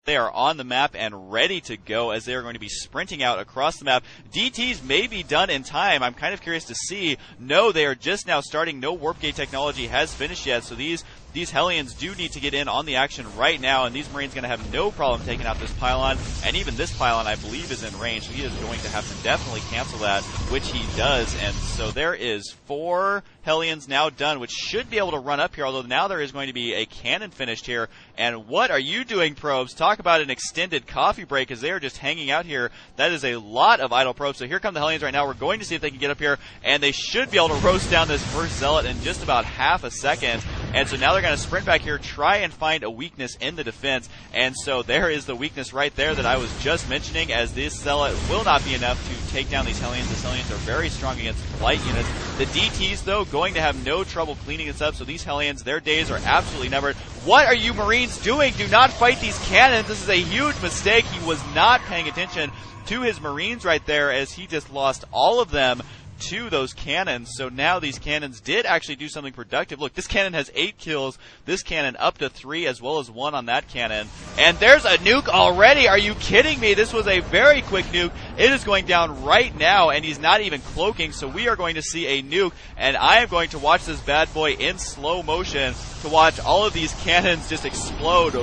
They are on the map and ready to go as they are going to be sprinting out across the map. DTs may be done in time. I'm kind of curious to see. No, they are just now starting. No warp gate technology has finished yet, so these Hellions do need to get in on the action right now, and these Marines going to have no problem taking out this pylon, and even this pylon, I believe, is in range, so he is going to have to definitely cancel that, which he does, and so there is 4 Hellions now done, which should be able to run up here, although now there is going to be a cannon finished here, and what are you doing, probes? Talk about an extended coffee break as they are just hanging out here. That is a lot of idle probes, so here come the Hellions right now. We're going to see if they can get up here, and they should be able to roast down this first Zealot in just about half a second, and so now they're going to sprint back here, try and find a weakness in the defense, and so there is the weakness right there that I was just mentioning, as this Zealot will not be enough to take down these Hellions. These Hellions are very strong against light units. The DTs, though, going to have no trouble cleaning this up, so these Hellions, their days are absolutely numbered. What are you Marines doing? Do not fight these cannons. This is a huge mistake. He was not paying attention to his Marines right there, as he just lost all of them to those cannons. So now these cannons did actually do something productive. Look, this cannon has 8 kills, this cannon up to 3, as well as 1 on that cannon. And there's a nuke already. Are you kidding me? This was a very quick nuke. It is going down right now, and he's not even cloaking, so we are going to see a nuke, and I am going to watch this bad boy in slow motion to watch all of these cannons just explode.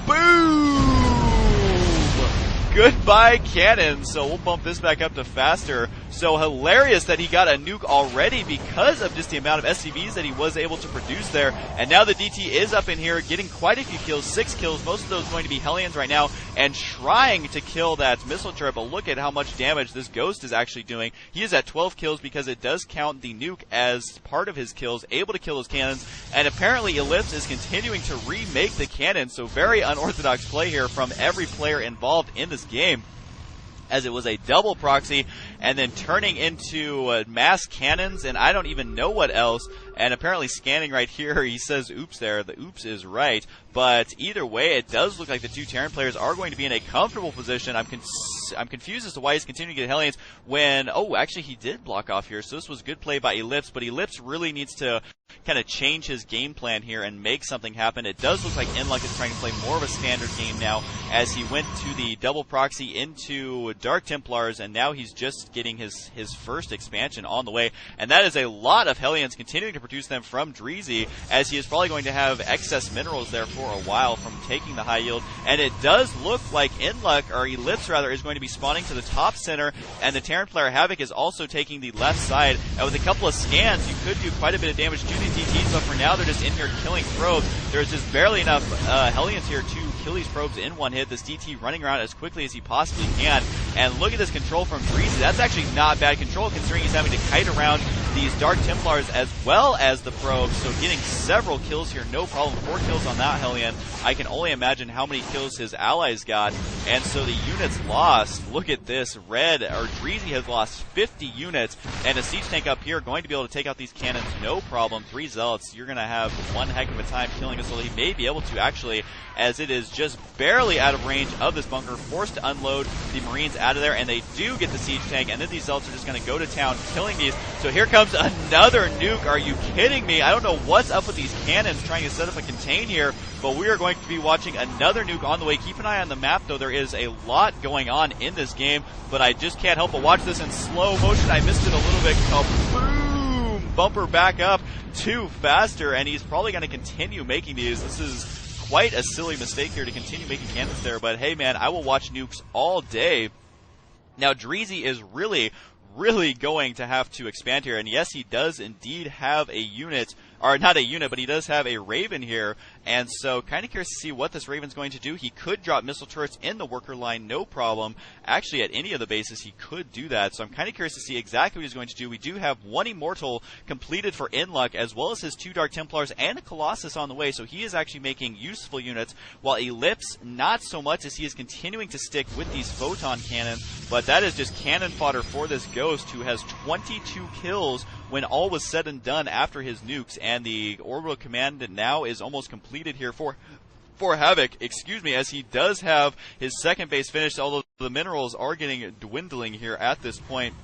Boom! Goodbye, cannon. So we'll bump this back up to faster. So hilarious that he got a nuke already because of just the amount of SCVs that he was able to produce there. And now the DT is up in here getting quite a few kills, 6 kills. Most of those going to be Hellions right now and trying to kill that missile turret. But look at how much damage this Ghost is actually doing. He is at 12 kills because it does count the nuke as part of his kills, able to kill those cannons. And apparently Elips is continuing to remake the cannon. So very unorthodox play here from every player involved in this game, as it was a double proxy and then turning into mass cannons and I don't even know what else. And apparently scanning right here, he says oops there. The oops is right. But either way, it does look like the 2 Terran players are going to be in a comfortable position. I'm confused as to why he's continuing to get Hellions when, oh, actually he did block off here. So this was good play by Elips, but Elips really needs to kind of change his game plan here and make something happen. It does look like nluck is trying to play more of a standard game now, as he went to the double proxy into Dark Templars, and now he's just getting his first expansion on the way. And that is a lot of Hellions, continuing to produce them from dReeZy, as he is probably going to have excess minerals there for a while from taking the high yield. And it does look like nluck, or Elips rather, is going to be spawning to the top center, and the Terran player Havoc is also taking the left side. And with a couple of scans, you could do quite a bit of damage to these DTs, but for now they're just in here killing probes. There's just barely enough Hellions here to kill these probes in one hit. This DT running around as quickly as he possibly can. And look at this control from dReeZy. That's actually not bad control, considering he's having to kite around these Dark Templars as well as the probes. So getting several kills here, no problem. 4 kills on that Hellion. I can only imagine how many kills his allies got. And so the units lost. Look at this. dReeZy has lost 50 units. And a siege tank up here going to be able to take out these cannons, no problem. 3 Zealots. You're going to have one heck of a time killing us. So he may be able to actually, as it is just barely out of range of this bunker, forced to unload the Marines out of there, and they do get the siege tank, and then these Zealots are just going to go to town killing these. So here comes another nuke. Are you kidding me? I don't know what's up with these cannons trying to set up a contain here, but we are going to be watching another nuke on the way. Keep an eye on the map, though. There is a lot going on in this game, but I just can't help but watch this in slow motion. I missed it a little bit. Boom! Bumper back up too faster, and he's probably going to continue making these. This is quite a silly mistake here to continue making cannons there, but hey man, I will watch nukes all day. Now dReeZy is really going to have to expand here, and yes, he does indeed have a unit, or not a unit, but he does have a Raven here, and so kind of curious to see what this Raven's going to do. He could drop missile turrets in the worker line, no problem. Actually, at any of the bases, he could do that, so I'm kind of curious to see exactly what he's going to do. We do have 1 Immortal completed for nluck, as well as his 2 Dark Templars and a Colossus on the way, so he is actually making useful units, while Elips, not so much, as he is continuing to stick with these photon cannons, but that is just cannon fodder for this Ghost, who has 22 kills when all was said and done after his nukes, and the orbital command now is almost completed here for Havoc, as he does have his second base finished, although the minerals are dwindling here at this point.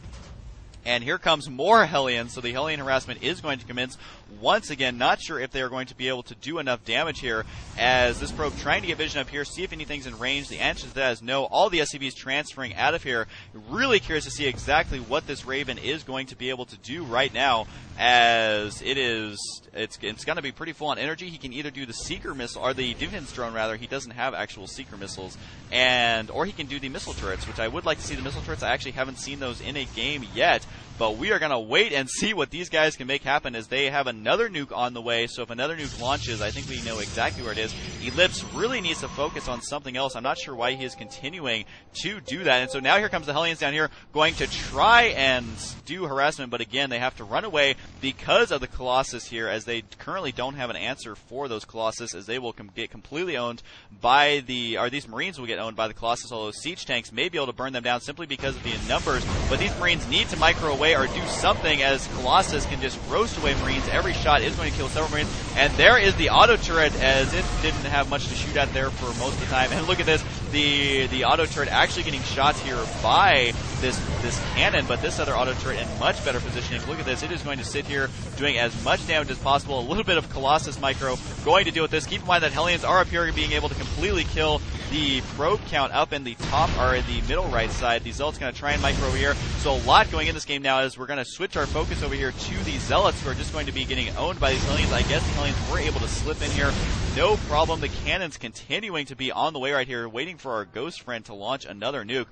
And here comes more Hellions, so the Hellion harassment is going to commence once again. Not sure if they are going to be able to do enough damage here, as this probe trying to get vision up here, see if anything's in range. The answer to that is no. All the SCVs transferring out of here. Really curious to see exactly what this Raven is going to be able to do right now, as it's going to be pretty full on energy. He can either do the Seeker missile, or the defense drone rather. He doesn't have actual Seeker missiles, or he can do the missile turrets, which I would like to see the missile turrets. I actually haven't seen those in a game yet. But we are going to wait and see what these guys can make happen, as they have another nuke on the way. So if another nuke launches, I think we know exactly where it is. Elips really needs to focus on something else. I'm not sure why he is continuing to do that. And so now here comes the Hellions down here, going to try and do harassment. But again, they have to run away because of the Colossus here, as they currently don't have an answer for those Colossus, as they will get completely owned by these Marines will get owned by the Colossus, although siege tanks may be able to burn them down simply because of the numbers. But these Marines need to micro away or do something, as Colossus can just roast away Marines. Every shot is going to kill several Marines. And there is the auto turret, as it didn't have much to shoot at there for most of the time. And look at this, the auto turret actually getting shot here by this cannon, but this other auto turret in much better positioning. Look at this, it is going to sit here doing as much damage as possible. A little bit of Colossus micro going to deal with this. Keep in mind that Hellions are up here being able to completely kill the probe count up in the top, or in the middle right side. The Zealots going to try and micro over here. So a lot going in this game now, as we're going to switch our focus over here to the Zealots, who are just going to be getting owned by these Hellions. I guess the Hellions were able to slip in here, no problem. The cannons continuing to be on the way right here, waiting for our Ghost friend to launch another nuke.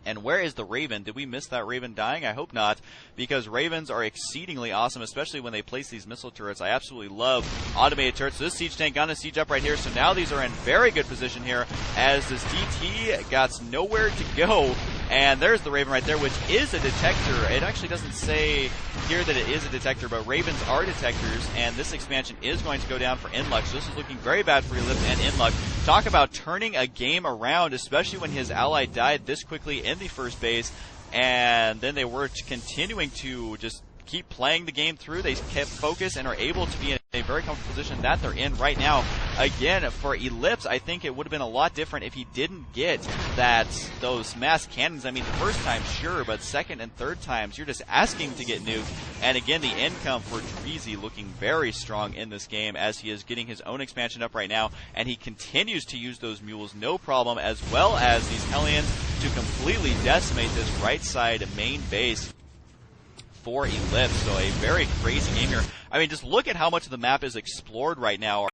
And where is the Raven? Did we miss that Raven dying? I hope not, because Ravens are exceedingly awesome, especially when they place these missile turrets. I absolutely love automated turrets. So this siege tank gonna siege up right here. So now these are in very good position here, as this DT got nowhere to go. And there's the Raven right there, which is a detector. It actually doesn't say here that it is a detector, but Ravens are detectors, and this expansion is going to go down for nluck. So this is looking very bad for Elips and nluck. Talk about turning a game around, especially when his ally died this quickly in the first base, and then they were continuing to just keep playing the game through. They kept focus and are able to be in a very comfortable position that they're in right now. Again, for Elips, I think it would have been a lot different if he didn't get those mass cannons. I mean, the first time, sure, but second and third times, you're just asking to get nuked. And again, the income for dReeZy looking very strong in this game, as he is getting his own expansion up right now, and he continues to use those mules no problem, as well as these Hellions, to completely decimate this right side main base for Elips. So a very crazy game here. I mean, just look at how much of the map is explored right now.